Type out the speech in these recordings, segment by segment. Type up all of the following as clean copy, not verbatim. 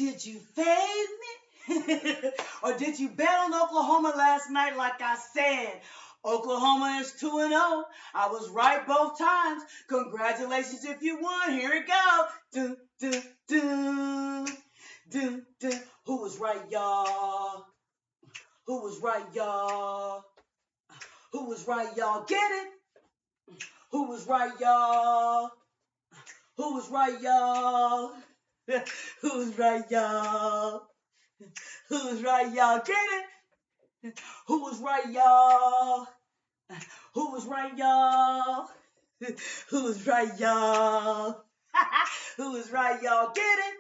Did you fade me? Or did you bet on Oklahoma last night like I said? Oklahoma is 2-0. I was right both times. Congratulations if you won. Here it go. Do, do, do. Do, do. Who was right, y'all? Who was right, y'all? Who was right, y'all? Get it? Who was right, y'all? Who was right, y'all? Who was right, y'all? Who was right, y'all? Get it? Who was right, y'all? Who was right, y'all? Who was right, y'all? Who was right, y'all? Get it?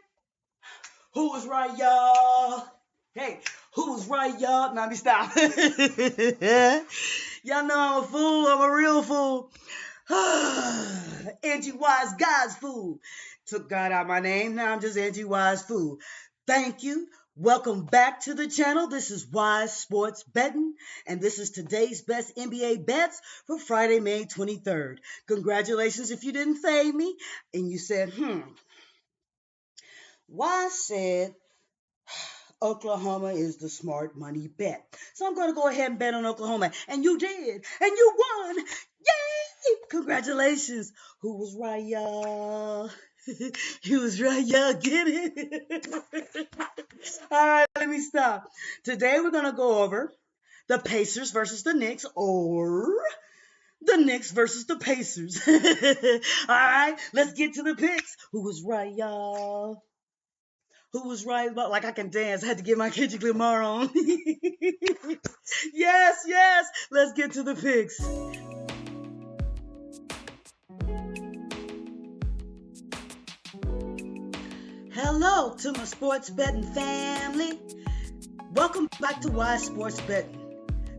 Who was right, y'all? Hey, who was right, y'all? Now, let me stop. Y'all know I'm a fool. I'm a real fool. Angie Wise, God's fool. Took God out my name. Now I'm just Angie Wise fool. Thank you. Welcome back to the channel. This is Wize Sports Betting, and this is today's best NBA bets for Friday, May 23rd. Congratulations if you didn't fade me and you said, Wize said Oklahoma is the smart money bet. So I'm going to go ahead and bet on Oklahoma. And you did. And you won. Yay! Congratulations. Who was right, y'all? He was right, y'all. Get it? All right, let me stop. Today we're going to go over the Pacers versus the Knicks, or the Knicks versus the Pacers. All right, let's get to the picks. Who was right, y'all? Who was right about, like I can dance. I had to get my Kendrick Lamar on. Yes. Let's get to the picks. Hello to my sports betting family. Welcome back to Wize Sports Betting.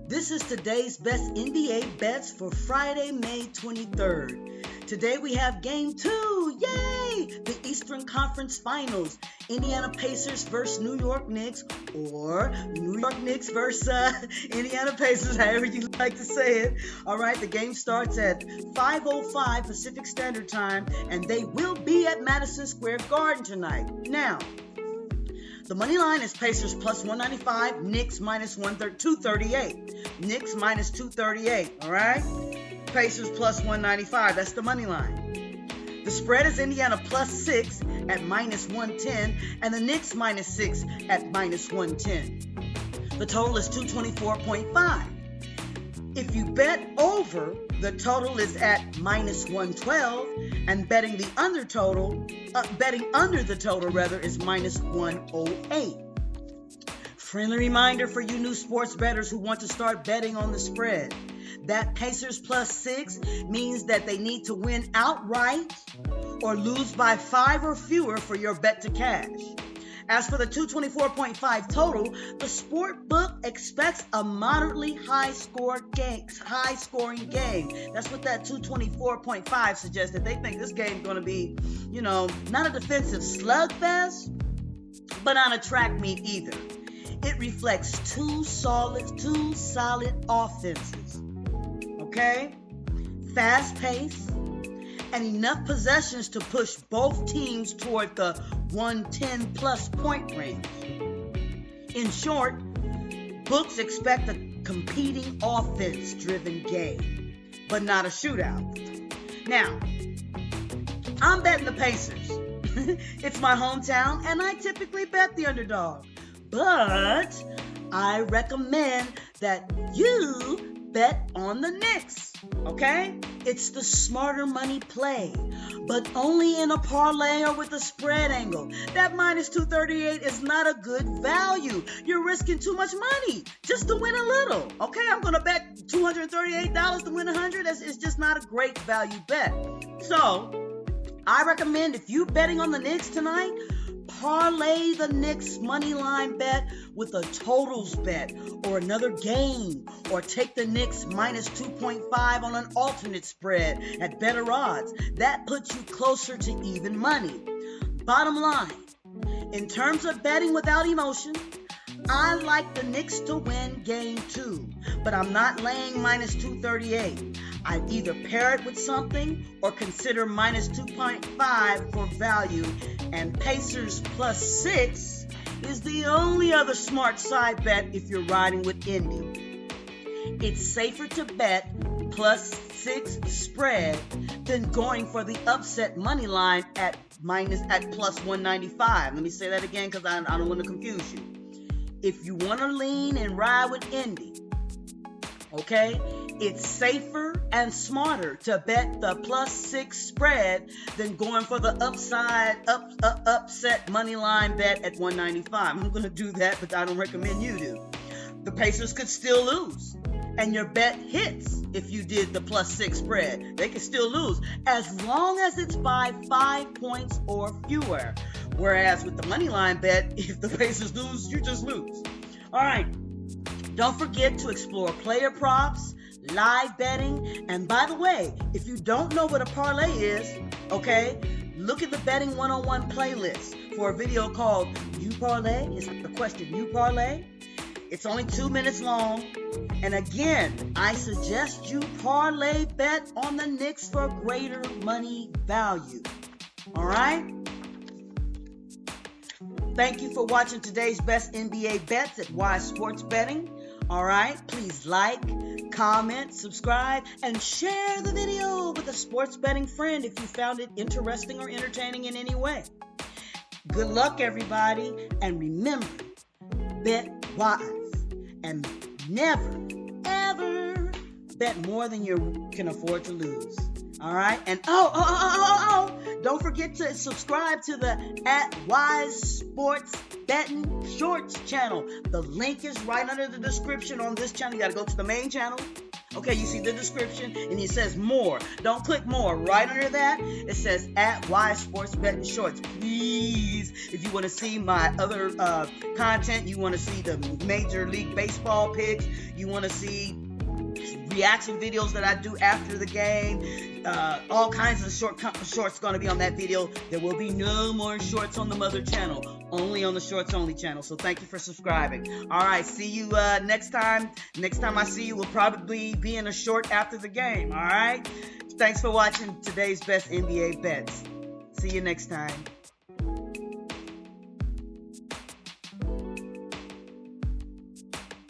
This is today's best NBA bets for Friday, May 23rd. Today we have Game 2. Yay! The Eastern Conference Finals. Indiana Pacers versus New York Knicks, or New York Knicks versus Indiana Pacers, however you like to say it. All right, the game starts at 5:05 Pacific Standard Time, and they will be at Madison Square Garden tonight. Now, the money line is Pacers plus 195, Knicks minus 238. Knicks minus 238, all right? Pacers plus 195, that's the money line. The spread is Indiana plus 6 at minus 110, and the Knicks minus 6 at minus 110. The total is 224.5. If you bet over, the total is at minus 112, and betting under the total is minus 108. Friendly reminder for you new sports bettors who want to start betting on the spread. That Pacers plus 6 means that they need to win outright or lose by 5 or fewer for your bet to cash. As for the 224.5 total, the Sportsbook expects a moderately high-scoring game. That's what that 224.5 suggested. They think this game's going to be, not a defensive slugfest, but not a track meet either. It reflects two solid offenses. Okay? Fast pace and enough possessions to push both teams toward the 110 plus point range. In short, books expect a competing offense driven game, but not a shootout. Now, I'm betting the Pacers. It's my hometown and I typically bet the underdog, but I recommend that you bet on the Knicks, okay? It's the smarter money play, but only in a parlay or with a spread angle. That minus 238 is not a good value. You're risking too much money just to win a little, okay? I'm going to bet $238 to win 100. It's just not a great value bet. So, I recommend if you're betting on the Knicks tonight, parlay the Knicks money line bet with a totals bet or another game, or take the Knicks minus 2.5 on an alternate spread at better odds. That puts you closer to even money. Bottom line, in terms of betting without emotion, I like the Knicks to win game 2, but I'm not laying minus 238. I'd either pair it with something or consider minus 2.5 for value, and Pacers plus 6 is the only other smart side bet if you're riding with Indy. It's safer to bet +6 spread than going for the upset money line at plus 195. Let me say that again because I don't want to confuse you. If you want to lean and ride with Indy, okay, it's safer and smarter to bet the +6 spread than going for the upset money line bet at 195. I'm going to do that, but I don't recommend you do. The Pacers could still lose, and your bet hits if you did the +6 spread. They can still lose as long as it's by 5 points or fewer. Whereas with the money line bet, if the Pacers lose, you just lose. All right. Don't forget to explore player props, live betting, and by the way, if you don't know what a parlay is, okay, look at the Betting 101 playlist for a video called You Parlay. It's the question, You Parlay? It's only 2 minutes long. And again, I suggest you parlay bet on the Knicks for greater money value. All right? Thank you for watching today's best NBA bets at Wize Sports Betting. All right, please like, comment, subscribe, and share the video with a sports betting friend if you found it interesting or entertaining in any way. Good luck, everybody, and remember, bet wise and never, ever bet more than you can afford to lose. All right, and don't forget to subscribe to the @Wize Sports Betting Shorts channel. The link is right under the description on this channel. You got to go to the main channel. Okay, you see the description, and it says more. Don't click more. Right under that, it says @Wize Sports Betting Shorts. Please, if you want to see my other content, you want to see the Major League Baseball picks, you want to see reaction videos that I do after the game, all kinds of shorts going to be on that video. There will be no more shorts on the mother channel, only on the shorts only channel. So thank you for subscribing. All right, see you next time. Next time I see you will probably be in a short after the game. All right, thanks for watching today's best NBA bets. See you next time.